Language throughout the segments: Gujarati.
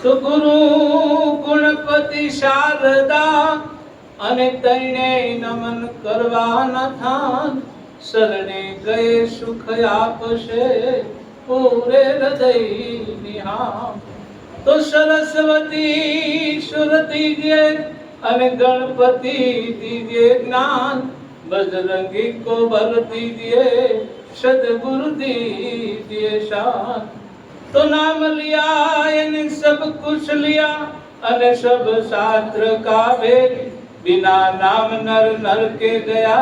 તો ગુરુ ગુણપતિ શારદા અને તૈણે નમન કરવાના થાન શરણે ગયે સુખ આપશે પૂરે હૃદય નિહામ તો સરસ્વતી સુર દીજે અને ગણપતિ દીજે જ્ઞાન बजरंगी को बल दीजिए सदगुरु दीजिए शान तो नाम लिया इन सब कुछ लिया अने सब शास्त्र का वेद बिना नाम नर नर के गया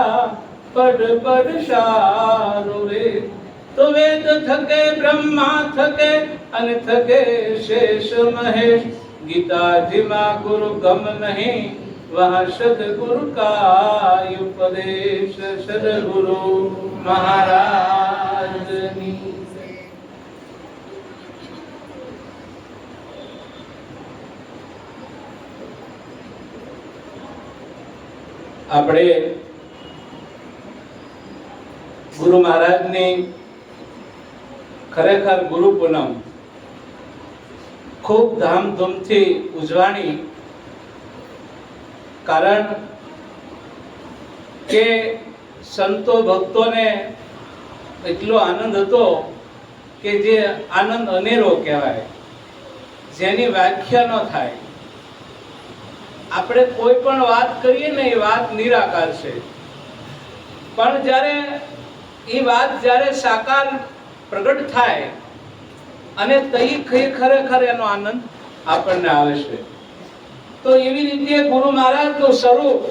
पढ़ सारो वेद तो वेद थके ब्रह्मा थके अने थके शेष महेश गीता जी में गुरु गम नहीं वहाँ सदगुरु का उपदेश सदगुरु महाराज ની આપણે ગુરુ મહારાજની ખરેખર ગુરુ પૂનમ ખૂબ ધામધૂમથી ઉજવાણી કારણ કે સંતો ભક્તોને એટલો આનંદ હતો કે જે આનંદ અનેરો કહેવાય, જેની વ્યાખ્યા ન થાય. આપણે કોઈ પણ વાત કરીએ ને એ વાત નિરાકાર છે, પણ જ્યારે એ વાત જ્યારે સાકાર પ્રગટ થાય અને તઈ ખરેખર એનો આનંદ આપણને આવે છે. તો એવી રીતે ગુરુ મહારાજનું સ્વરૂપ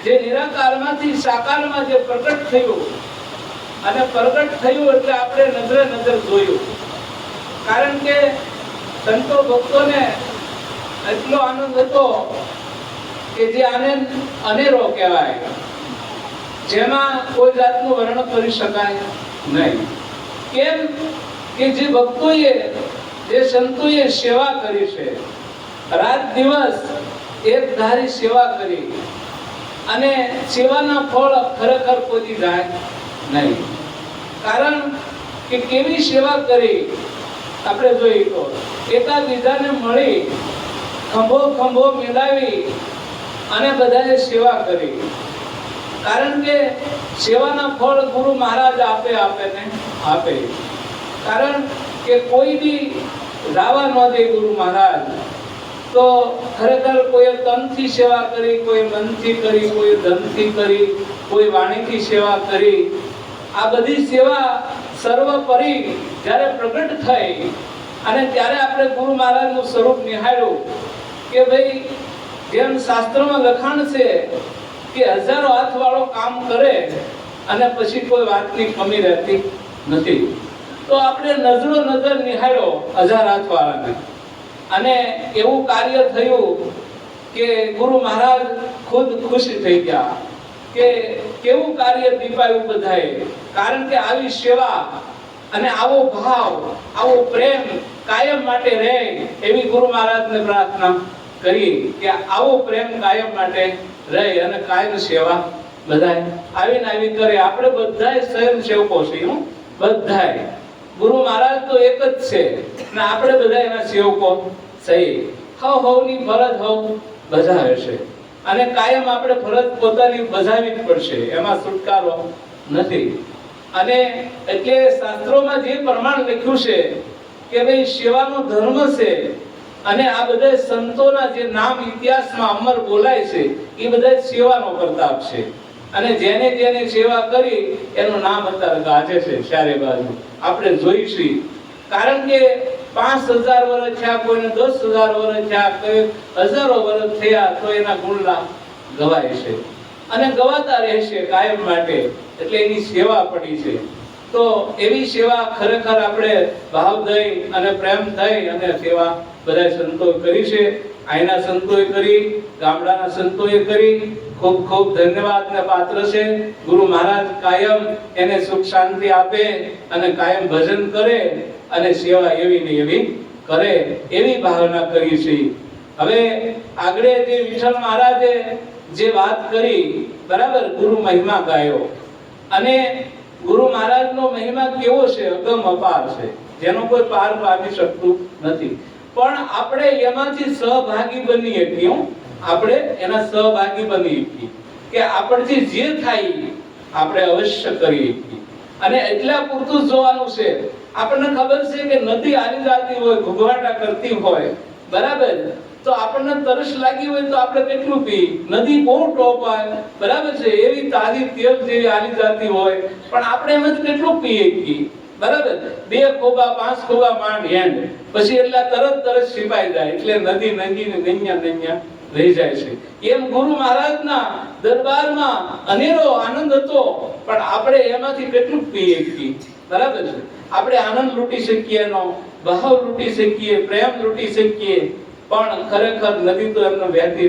જે નિરાકારમાંથી સાકારમાં જે પ્રગટ થયું અને પ્રગટ થયું એટલે આપણે નજરે નજર જોયું. કારણ કે સંતો ભક્તોને એટલો આનંદ હતો કે જે આનંદ અનેરો કહેવાય, જેમાં કોઈ જાતનું વર્ણન કરી શકાય નહીં. કેમ કે જે ભક્તોએ જે સંતોએ સેવા કરી છે, રાત દિવસ એક ધારી સેવા કરી અને સેવાના ફળ ખરેખર કોઈ જાય નહીં. કારણ કે કેવી સેવા કરી આપણે જોઈએ તો એકાબીજાને મળી ખંભો ખંભો મિલાવી અને બધાએ સેવા કરી. કારણ કે સેવાના ફળ ગુરુ મહારાજ આપે આપે. કારણ કે કોઈ બી રાવા ન દે ગુરુ મહારાજ. તો ખરેખર કોઈ તનથી સેવા કરી, કોઈ મનથી કરી, કોઈ ધનથી કરી, કોઈ વાણીથી સેવા કરી. આ બધી સેવા સર્વોપરી જ્યારે પ્રગટ થઈ અને ત્યારે આપણે ગુરુ મહારાજનું સ્વરૂપ નિહાળ્યું કે ભાઈ જેમ શાસ્ત્રોમાં લખાણ છે કે હજારો હાથવાળો કામ કરે અને પછી કોઈ વાતની કમી રહેતી નથી. તો આપણે નજરો નજર નિહાળ્યો હજાર હાથવાળાને અને એવું કાર્ય થયું કે ગુરુ મહારાજ ખુદ ખુશ થઈ ગયા કે કેવું કાર્ય દીપાયું બધાએ. કારણ કે આવી સેવા અને આવો ભાવ, આવો પ્રેમ કાયમ માટે રહે એવી ગુરુ મહારાજને પ્રાર્થના કરી કે આવો પ્રેમ કાયમ માટે રહે અને કાયમ સેવા બધાએ આવી કરે. આપણે બધાએ સ્વયંસેવકો છીએ, બધાએ. ગુરુ મહારાજ તો એક જ છે અને આપણે બધા એના સેવકો છીએ. હવની ફરજ બજાવે છે અને કાયમ આપણે ફરજ પોતાની બજાવવી જ પડશે, એમાં છુટકારો નથી. અને એટલે શાસ્ત્રોમાં જે પ્રમાણ લખ્યું છે કે ભાઈ સેવાનો ધર્મ છે અને આ બધા સંતોના જે નામ ઇતિહાસમાં અમર બોલાય છે એ બધા સેવાનો પ્રતાપ છે. અને જેને જેને સેવા કરી એનું નામ અત્યારે ગાજે છે ચારે બાજુ આપણે જોઈશું. કારણ કે 5000 વર્ષ થયા, કોઈને 10000 વર્ષ થયા, કોઈ હજારો વર્ષ થયા તો એના ગુણલા ગવાય છે અને ગવાતા રહેશે કાયમ માટે. એટલે એની સેવા પડી છે. તો એવી સેવા ખરેખર આપણે ભાવ દઈ અને પ્રેમ થઈ અને સેવા બધા સંતોએ કરી છે. અહીંના સંતોએ કરી, ગામડાના સંતોએ કરી. ખૂબ ખૂબ ધન્યવાદને પાત્ર છે. ગુરુ મહારાજ કાયમ એને સુખ શાંતિ આપે અને કાયમ ભજન કરે અને સેવા એવી ને એવી કરે એવી ભાવના કરી છે. હવે આગળ જે વિઠ્ઠલ મહારાજે જે વાત કરી, બરાબર, ગુરુ મહિમા ગાયો અને ગુરુ મહારાજનો મહિમા કેવો છે? અગમ અપાર છે, જેનો કોઈ પાર પામી શકતું નથી. પણ આપણે એમાંથી સહભાગી બની શકીએ. આપણે એના સહભાગી બની શકીએ કે આપણથી જે થાય આપણે અવશ્ય કરી શકીએ. અને એટલા પૂરતું જોવાનું છે. આપણને ખબર છે કે નદી આવી જતી હોય, ઘૂઘવાટા કરતી હોય, બરાબર, તો આપણને તરસ લાગી હોય તો આપણે કેટલું પી? નદી બહુ ટોપ હોય, બરાબર છે, એવી તાજી તેલ જેવી આવી જતી હોય, પણ આપણે એમાંથી કેટલું પીએ છીએ? બરાબર, 2 ખોબા 5 ખોબા માંડ હેન્ડ, પછી એટલા તરત છીપાઈ જાય, એટલે નદી નંગીને નૈયા રહી જાય છે. એમ ગુરુ મહારાજના દરબારમાં અનેરો આનંદ હતો, પણ આપણે એમાંથી કેટલું પીએ છીએ? બરાબર છે, આપણે આનંદ લૂંટી શકીએ, એનો ભાવ લૂંટી શકીએ, પ્રેમ લૂંટી શકીએ, પણ ખરેખર નદી તો એમને વહેતી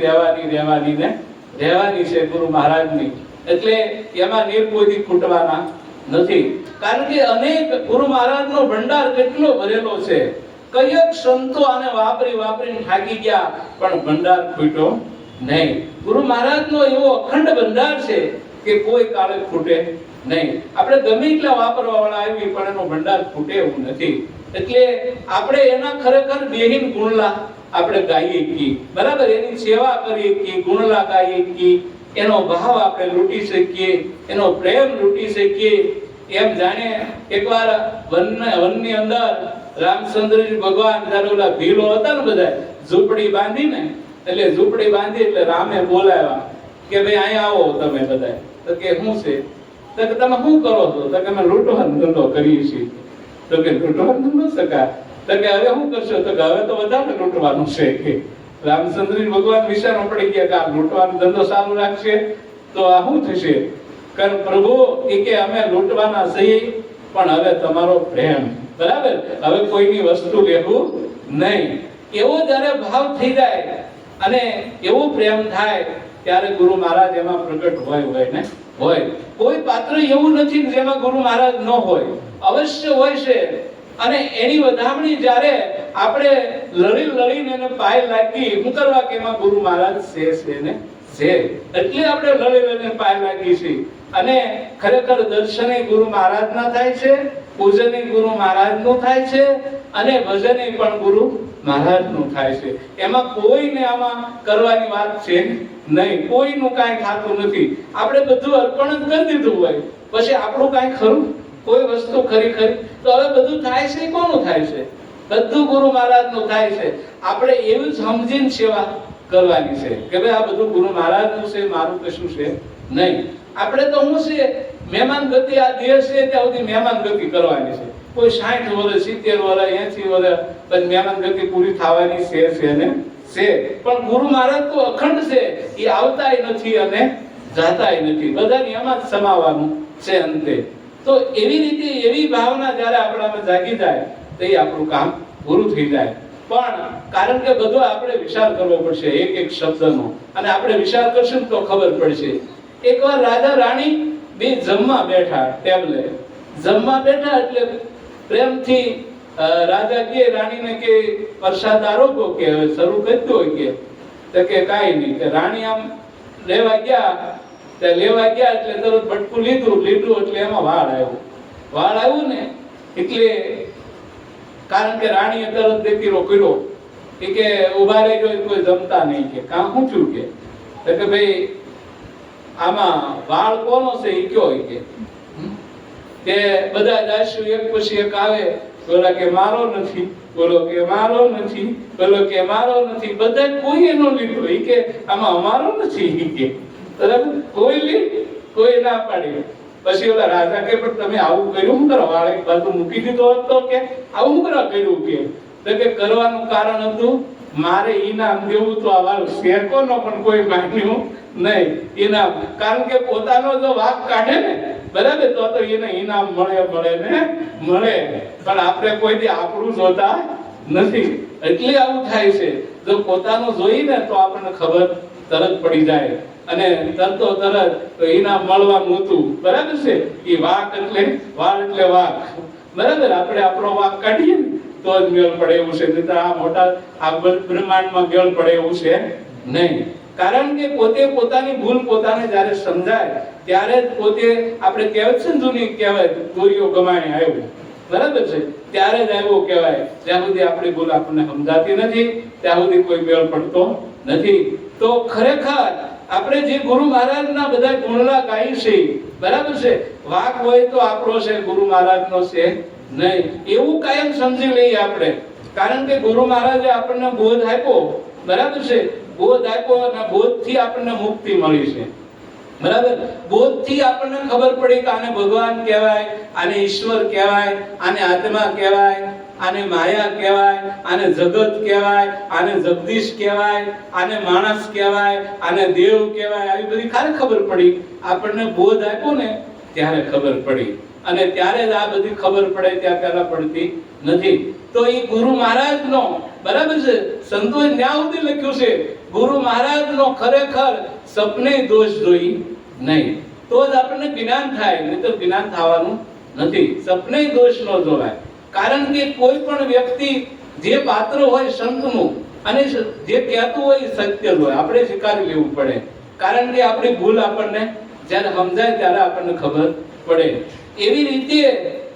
રહેવાની છે ગુરુ મહારાજની. એટલે એમાં નીર કોઈ ખૂટવાના નથી. કારણ કે અનેક ગુરુ મહારાજનો ભંડાર કેટલો ભરેલો છે. કયક સંતો આને વાપરીને થાકી ગયા, પણ ભંડાર ખૂટ્યો નહીં. ગુરુ મહારાજનો એવો અખંડ ભંડાર છે કે કોઈ કાળે ખૂટે નહીં. આપણે ગમે એટલા વાપરવા વાળા આવી, પણ એનો ભંડાર ખૂટે એવું નથી. એટલે આપણે એના ખરેખર બેહીન ગુણલા આપણે ગાઈએ કી, બરાબર, એની સેવા કરીએ કી, ગુણલા ગાઈએ કી, એનો ભાવ આપણે લૂંટી શકીએ, એનો પ્રેમ લૂંટી શકીએ. એમ જાણે એકવાર વનની અંદર રામચંદ્રજી ભગવાન જ્યારે ઓલા ભીલો હતા ને, બધા ઝૂંપડી બાંધીને, એટલે ઝૂંપડી બાંધી એટલે રામે બોલાવ્યા કે ભાઈ અહીંયા આવો તમે બધા. તો કે શું છે? તો કે તમે શું કરો છો? તો કે અમે લૂંટવાનો ધંધો કરીએ છીએ. તો કે લૂંટવાનો ધંધો શકા? તો કે હવે શું કરશો? તો કે હવે તો વધારે લૂંટવાનું છે. કે રામચંદ્રજી ભગવાન વિચારો પડી ગયા કે આ લૂંટવાનો ધંધો સારું રાખશે તો આ શું થશે? કારણ પ્રભુ કે અમે લૂંટવાના છીએ, પણ હવે તમારો પ્રેમ, બરાબર, હવે કોઈની વસ્તુ લેવું નહીં. એવો જ્યારે ભાવ થઈ જાય અને એવો પ્રેમ થાય, ત્યારે ગુરુ મહારાજ એમાં પ્રગટ હોય. કોઈ પાત્ર એવું નથી જેમાં ગુરુ મહારાજ ન હોય, અવશ્ય હોય છે. અને એની વધામણી જ્યારે આપણે લડીને એને પાય લાગી, શું કરવા? કે એમાં ગુરુ મહારાજ છે ને છે, એટલે આપણે લડીને પાય લાગી છે. અને ખરેખર દર્શને ગુરુ મહારાજના થાય છે, પૂજને ગુરુ મહારાજનું થાય છે, અને ભજને પણ ગુરુ મહારાજનું થાય છે. એમાં કોઈને આમાં કરવાની વાત છે નહીં, કોઈનું કાંઈ થતું નથી. આપણે બધું અર્પણ જ કરી દીધું હોય, પછી આપણું કાંઈ ખરું? કોઈ વસ્તુ ખરી? તો હવે બધું થાય છે, કોનું થાય છે? બધું ગુરુ મહારાજનું થાય છે. આપણે એવું સમજીને સેવા કરવાની છે કે ભાઈ આ બધું ગુરુ મહારાજનું છે, મારું કશું છે નહીં. આપણે તો શું છે, મહેમાન ગતિ, આ દેહ છે ત્યાં સુધી મહેમાન ગતિ કરવાની છે. કોઈ 60 વર્ષ 70 વર્ષ 80 વર્ષ પછી મહેમાન ગતિ પૂરી થવાની છે ને છે. પણ ગુરુ મહારાજ તો અખંડ છે, એ આવતાય નથી અને જાતાય નથી, બધાને એમાં જ સમાવવાનું છે અંતે. તો એવી રીતે એવી ભાવના જ્યારે આપણામાં જાગી જાય તો એ આપણું કામ પૂરું થઈ જાય. પણ કારણ કે બધો આપણે વિચાર કરવો પડશે એક શબ્દનો, અને આપણે વિચાર કરશું તો ખબર પડશે. એકવાર રાજા રાણી બે જમવા બેઠા, ટેબલે જમવા બેઠા, એટલે પ્રેમથી રાજા કે રાણીને કે પ્રસાદ આરોગો, કે શરૂ કરી દો, કે કાંઈ નહીં. કે રાણી આમ લેવા ગયા એટલે તરત બટકું લીધું એટલે એમાં વાળ આવ્યું ને, એટલે કારણ કે રાણીએ તરત દેખીરો કર્યો કે ઉભા રહેજો, કોઈ જમતા નહીં. કે કાં શું થયું? કે ભાઈ આમાં વાળ કોનો છે એ કયો? કે બધા દાસ્યુ એક પછી એક આવે, બોલા કે મારો નથી, બોલો કે મારો નથી, બોલો કે મારો નથી, બધા કોઈ એનો લીધો. કે આમાં અમારો નથી. કે બરાબર, કોઈ ના પાડી. પછી ઓલા રાજા કે પણ તમે આવું કર્યું, શું કરો? વાળ એક બાજુ મૂકી દીધો હતો, કે આવું કરવા કર્યું? કે કરવાનું કારણ હતું મારે ઈનામ દેવું તો આ વાળ શેકોનો, પણ કોઈ માન્યું નહીં ઈનામ. કારણ કે પોતાનો જો વાક કાઢે ને, બરાબર, તો એને ઈનામ મળે, પણ આપણે કોઈ દી આપણું જોતા નથી. એટલે આવું થાય છે. જો પોતાનું જોઈને તો આપણને ખબર તરત પડી જાય, અને તરત તો ઈનામ મળવાનું હતું. બરાબર છે, એ વાક એટલે વાળ એટલે વાક, બરાબર. આપણે આપણો વાક કાઢીએ ને તો જ મેળ પડે એવું છે, નહીં તો આ મોટા આ બ્રહ્માંડમાં મેળ પડે એવું છે નહીં. કારણ કે પોતે પોતાની ભૂલ પોતાને જ્યારે સમજાય ત્યારે જ પોતે, આપણે કહેવત છે ને જૂની કહેવત, ગોરીઓ ગમાણી આવ્યું, બરાબર છે, ત્યારે જ આવ્યો કહેવાય. જ્યાં સુધી આપણી ભૂલ આપણને સમજાતી નથી ત્યાં સુધી કોઈ મેળ પડતો નથી. તો ખરેખર આપણે જે ગુરુ મહારાજના બધા ગુણલા ગાઈ છે, બરાબર છે, વાક હોય તો આપણો છે, ગુરુ મહારાજનો છે નહીં, એવું કાયમ સમજી લઈએ આપણે. કારણ કે ગુરુ મહારાજે આપણને બોધ આપ્યો, બરાબર છે, બોધ આપ્યો અને બોધથી આપણને મુક્તિ મળી છે. બરાબર, બોધથી આપણને ખબર પડી કે આને ભગવાન કહેવાય, આને ઈશ્વર કહેવાય, આને આત્મા કહેવાય, આને માયા કહેવાય, આને જગત કહેવાય, આને જગદીશ કહેવાય, આને માણસ કહેવાય, આને દેવ કહેવાય. આવી બધી ખબર પડી. આપણને બોધ આપ્યો ને ત્યારે ખબર પડી. અને ત્યારે જ આ બધી ખબર પડે, ત્યાં પહેલા પડતી નથી. તો એ ગુરુ મહારાજનો, બરાબર છે, સંતોએ ત્યાં સુધી લખ્યું છે, ગુરુ મહારાજનો ખરેખર સપને દોષ જોઈ નહીં, તો જ આપણને જ્ઞાન થાય, નહીં તો જ્ઞાન થવાનું નથી. સપને દોષ ન જોવાય. કારણ કે કોઈ પણ વ્યક્તિ જે પાત્ર હોય સંતનું અને જે કહેતું હોય એ સત્ય હોય, આપણે સ્વીકારી લેવું પડે. કારણ કે આપણી ભૂલ આપણને જ્યારે સમજાય ત્યારે આપણને ખબર પડે. એવી રીતે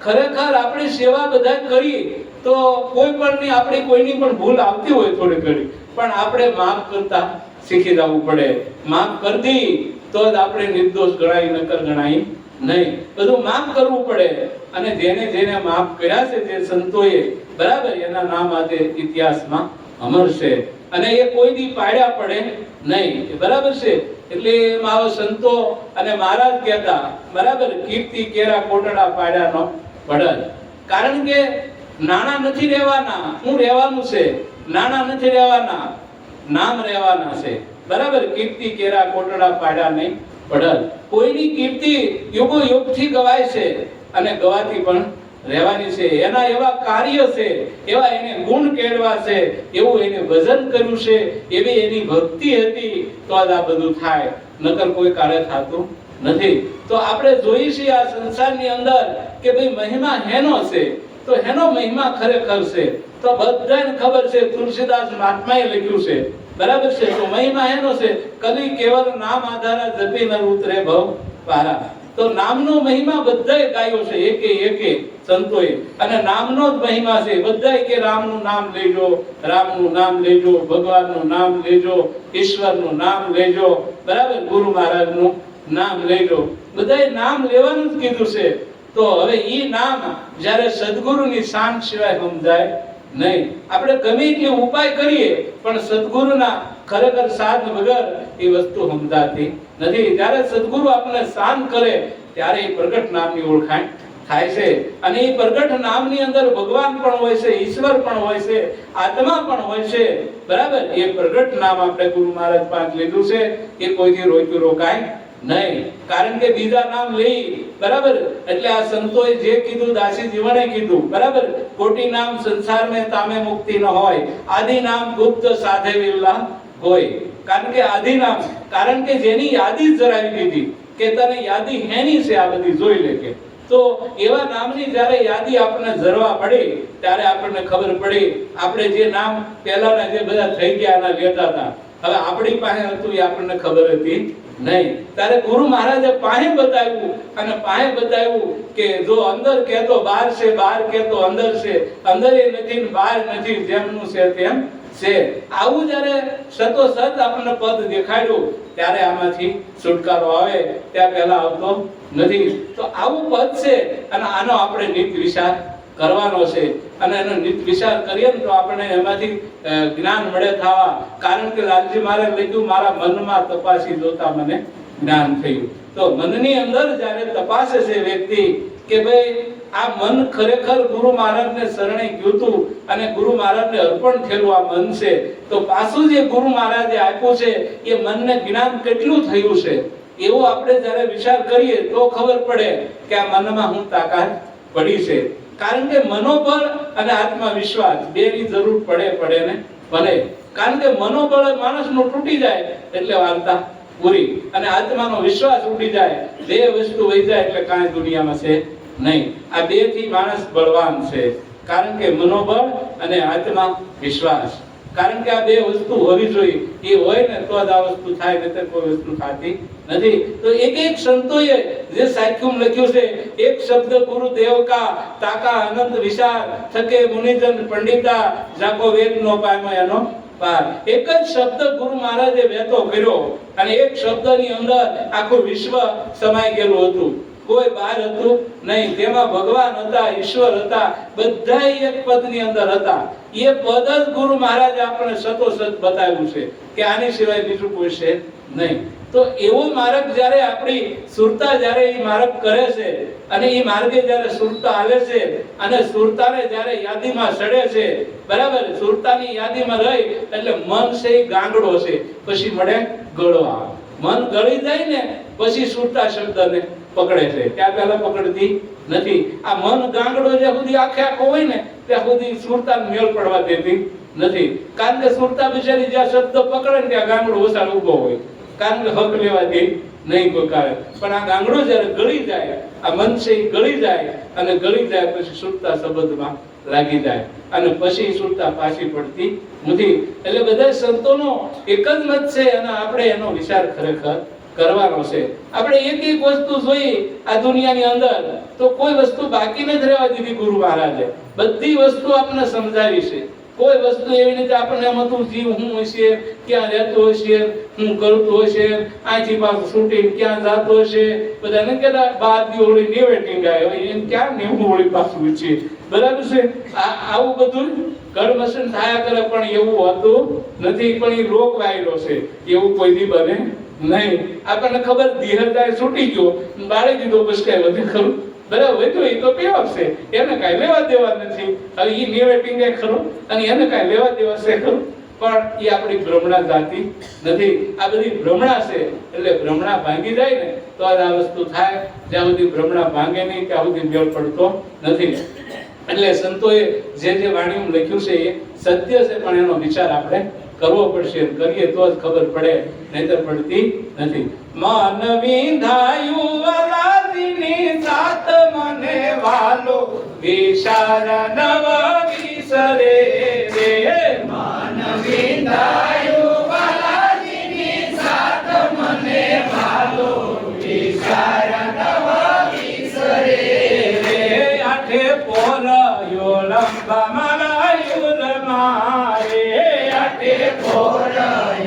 ખરેખર આપણે સેવા બધા કરીએ તો કોઈ પણ આપણી કોઈની પણ ભૂલ આવતી હોય થોડી ઘણી, પણ આપણે માફ કરતા શીખી જવું પડે. માફ કરી દી તો જ આપણે નિર્દોષ ગણાય, નકર ગણાય નહીં. બધું માફ કરવું પડે. અને જેને જેને માફ કર્યા છે જે સંતોએ, બરાબર, એના નામ આજે ઇતિહાસમાં અમર છે. અને એ કોઈ દી પાડ્યા પડે નહીં, બરાબર છે. એટલે મારો સંતો અને મહારાજ કહેતા, બરાબર, કીર્તિ કેરા કોટડા પાડ્યાનો બળદ. કારણ કે નાણા નથી રહેવાના, હું રહેવાનું છે. નાણા નથી રહેવાના, નામ રહેવાના છે. બરાબર, કીર્તિ કેરા કોટડા પાડ્યા નહીં બળદ. કોઈની કીર્તિ યુગો યુગથી ગવાય છે અને ગવાતી પણ રહેવાની છે. એના એવા કાર્ય છે, એવા એને ગુણ કેળવા છે, એવું એને ભજન કર્યું છે, એવી એની ભક્તિ હતી, તો આ બધું થાય, નકર કોઈ કાર્ય થતું નથી. તો આપણે જોઈએ છીએ આ સંસારની અંદર કે ભાઈ મહિમા હેનો છે, તો હેનો મહિમા ખરેખર છે તો બધાને ખબર છે. તુલસીદાસ મહાત્માએ લખ્યું છે, બરાબર છે. તો મહિમા હેનો છે, કલી કેવલ નામ આધારા જપી ન ઉતરે ભવ પારા. તો નામનો મહિમા બધાએ ગાયો છે, એકે સંતોએ. અને નામનો જ મહિમા છે. બધાએ કે રામનું નામ લેજો, રામનું નામ લેજો, ભગવાનનું નામ લેજો, ઈશ્વરનું નામ લેજો, બરાબર, ગુરુ મહારાજનું નામ લેજો. બધાએ નામ લેવાનું જ કીધું છે. તો હવે ઈ નામ જ્યારે સદગુરુની શાન સિવાય સમજાય નહીં. આપણે ગમે એટલી ઉપાય કરીએ પણ સદગુરુના ખરેખર સાથ વગર એ વસ્તુ સમજાતી નથી. જ્યારે સદગુરુ આપણને શાન કરે ત્યારે એ પ્રગટ નામની ઓળખાણ થાય છે. અને એ પ્રગટ નામની અંદર ભગવાન પણ હોય છે, ઈશ્વર પણ હોય છે, આત્મા પણ હોય છે, બરાબર. એ પ્રગટ નામ આપણે ગુરુ મહારાજ પાસે લીધું છે, એ કોઈથી રોક્યું રોકાય નહીં. કારણ કે બીજા નામ લઈ, બરાબર, એટલે આ સંતોએ જે કીધું, દાસી જીવણે કીધું, બરાબર, કોટી નામ સંસાર में તામે મુક્તિ ન હોય, આદિ નામ ગુપ્ત સાધે વિરલા હોય. કારણ કે આદિ નામ, કારણ કે જેની યાદી જરાવી દીધી કે તને યાદી હેની છે, આ બધી જોઈ લે કે. તો એવા નામની જ્યારે યાદી આપણને જરવા પડી ત્યારે આપણને ખબર પડી આપણે જે નામ પહેલાના જે બધા થઈ ગયા એના લેતા હતા, હવે આપણી પાસે હતું એ આપણને ખબર હતી નહીં. ત્યારે ગુરુ મહારાજે પાસે બતાવ્યું, અને પાસે બતાવ્યું કે જો અંદર કહેતો બહાર છે, બહાર કહેતો અંદર છે, અંદર એ નથી ને બહાર નથી, જેમનું છે તેમ છે. આવું જ્યારે સતોસત આપણને પદ દેખાડ્યું ત્યારે આમાંથી છુટકારો આવે, ત્યાં પહેલા આવતો નથી. તો આવું પદ છે અને આનો આપણે નિત વિચાર કરવાનો છે. અને એનો નિત વિચાર કરીએ ને તો આપણે એમાંથી જ્ઞાન મળે થવા. કારણ કે લાલજી મહારાજ લખ્યું, મારા મનમાં તપાસી જોતા મને જ્ઞાન થયું. તો મનની અંદર જ્યારે તપાસે છે વ્યક્તિ કે ભાઈ આ મન ખરેખર ગુરુ મહારાજને શરણે ગયું હતું અને ગુરુ મહારાજને અર્પણ થયેલું આ મન છે, તો પાછું જે ગુરુ મહારાજે આપ્યું છે એ મનને જ્ઞાન કેટલું થયું છે એવું આપણે જ્યારે વિચાર કરીએ તો ખબર પડે કે આ મનમાં હું તાકાત પડી છે. કારણ કે મનોબળ અને આત્મવિશ્વાસ બેની જરૂર પડે ને ભલે. કારણ કે મનોબળ માણસનું તૂટી જાય એટલે વાર્તા પૂરી, અને આત્માનો વિશ્વાસ ઉડી જાય, બે વસ્તુ વહી જાય એટલે કાંઈ દુનિયામાં છે નહીં. આ બે થી માણસ બળવાન છે. કારણ કે મનોબળ અને આત્મા વિશ્વાસ. કારણ કે આ બે વસ્તુ હોવી જોઈએ. એ હોય ને તો જ આ વસ્તુ થાય, નહીં તો કોઈ વસ્તુ થતી નથી. તો એક એક સંતોએ જે સાખ્યું લખ્યું છે, એક શબ્દ ગુરુદેવ કા તાકા અનંત વિશાળ થકે મુનિજન પંડિતા જાકો વેદ નો પામ્યો એનો પાર. એક જ શબ્દ ગુરુ મહારાજે વહેતો કર્યો અને એક શબ્દની અંદર આખું વિશ્વ સમાઈ ગયેલું હતું. કોઈ બહાર હતું નહીં. તેમાં ભગવાન હતા, ઈશ્વર હતા, બધા એક પદની અંદર હતા. એ પદ જ ગુરુ મહારાજે આપણને સતોસત બતાવ્યું છે કે આની સિવાય બીજું કોઈ છે નહીં. તો એવો માર્ગ જ્યારે આપણી સુરતા જ્યારે એ માર્ગ કરે છે અને એ માર્ગે જ્યારે સુરતા આવે છે અને સુરતાને જ્યારે યાદીમાં સડે છે, બરાબર, સુરતાની યાદીમાં રહી એટલે મન છે એ ગાંગડો છે, પછી મળે ગળવા. મન ગળી જાય ને પછી સુરતા શબ્દને પકડે છે, ત્યાં પહેલા પકડતી નથી. આ મન ગાંગડો જ્યાં સુધી આખે આખો હોય ને ત્યાં સુધી સુરતાને મેળ પડવા દેતી નથી. કારણ કે સુરતા બિચારી જ્યાં શબ્દ પકડે ને ત્યાં ગાંગડો ઓસાડ ઉભો હોય, કારણ કે હક લેવા દે નહીં કોઈ કારણ. પણ આ ગાંગડો જ્યારે ગળી જાય, આ મન છે એ ગળી જાય અને ગળી જાય પછી સુરતા સંબંધમાં લાગી જાય અને પછી સુરતા પાછી પડતી નથી. એટલે બધા સંતોનો એક જ મત છે અને આપણે એનો વિચાર ખરેખર કરવાનો છે. આપણે એક એક વસ્તુ જોઈ આ દુનિયાની અંદર તો કોઈ વસ્તુ બાકી નથી રહેવા દીધી ગુરુ મહારાજે. બધી વસ્તુ આપણને સમજાવી છે. કોઈ વસ્તુ એવી નથી આપણને એમ હતું જીવ હું હશે, ક્યાં રહેતો હશે, હું કરતો હશે, આથી પાછું છૂટીને ક્યાં જતો હશે. બધા ને કહેતા 12 હોળી નેવેટિંગ આવ્યો, એમ ક્યાં 90 હોળી પાછું છે, બરાબર છે. આવું બધું ગડમસન થયા કરે પણ એવું હોતું નથી. પણ એ રોગ વાયરો છે, એવું કોઈ દી બને નહીં. આપણને ખબર ધીરજ છૂટી ગયો, બાળી દીધો, પછી કઈ વધુ ખરું, બરાબર, તો એ તો પ્યોર છે, એને કઈ લેવા દેવા નથી. હવે એ નેવેટિંગ ખરું અને એને કઈ લેવા દેવા છે ખરું, પણ એ આપણી ભ્રમણા જાતિ નથી. આ બધી ભ્રમણા છે. એટલે ભ્રમણા ભાંગી જાય ને તો આ વસ્તુ થાય. જ્યાં સુધી ભ્રમણા ભાંગે નહીં ત્યાં સુધી મેળ પડતો નથી. એટલે સંતોએ જે વાણીઓ લખ્યું છે એ સત્ય છે, પણ એનો વિચાર આપણે કરવો પડશે. કરીએ તો જ ખબર પડે, નહીતર પડતી નથી. મન વિંધાયું વાલાજીની સાત મને વાલો વિચાર નવ વિસરે રે. મન વિંધાયું વાલાજીની સાત મને વાલો વિચાર નવ વિસરે રે. આઠે પોર યો લંબા મારાયું રમારે, આઠે પોર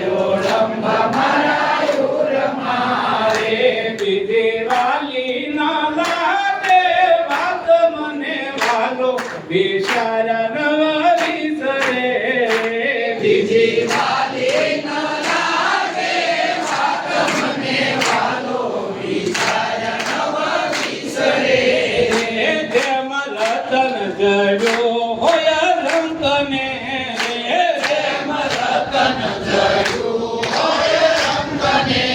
યો લંબા મારાયું રમારે. બીજી વાલી ના લાગે વાત મને વાલો વિચાર નવ વિસરે. બીજી વાલી ના લાગે વાત મને વાલો વિચાર નવ વિસરે. જેમ રતન જડ્યો હોય રંગને, જેમ રતન જડ્યું હોય રંગને,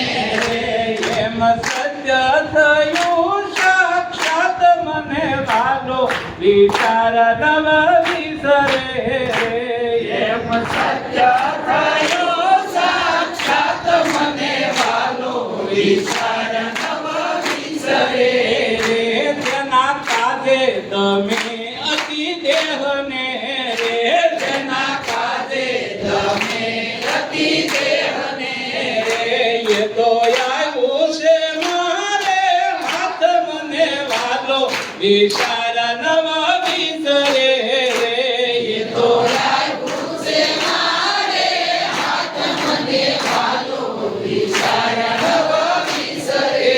એમ સત્ય થયું સાક્ષાત મને વાલો વિચાર નવ વિસરે. એમ સત્ય થયું સાક્ષાત મને વાલો વિચાર નવ વિસરે. જેના કાજે તમે અતિ દેહને રે, જેના કાજે તમે અતિ દેહને રે. એ તો આવ્યું છે મારે હાથ મને વાલો વિચાર નવ વિસરે રે. એ તો આવ્યું છે મારે હાથ મને વાલો વિચાર નવ વિસરે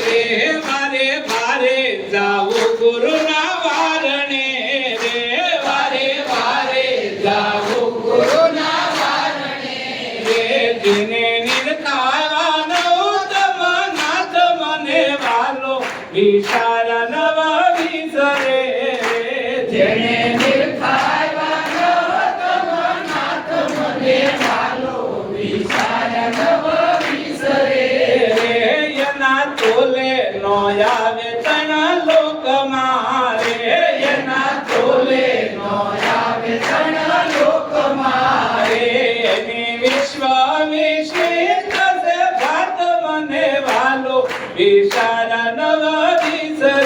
રે. મારે ભારે જાવું ગુરુના વારણે રે, વારે વારે જાવું ગુરુના વારણે રે. જેને નિરખાવાનો તમ નાથ મને વાલો વિચાર નવ વિસરે. જેને નિરખાવાનો તમ નાથ મને વાલો વિચાર નવ વિસરે. એના તોલે નો આવે તણ લોક મારે, એના તોલે નો આવે તણ લોક મારે. એની વિશ્વ વિશ્વિત છે ભાત મને વાલો વિચાર નવ વિસરે.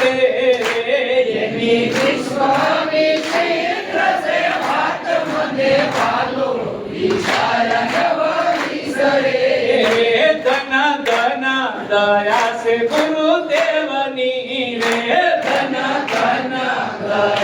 દયા છે ગુરુદેવની રે ધન ધન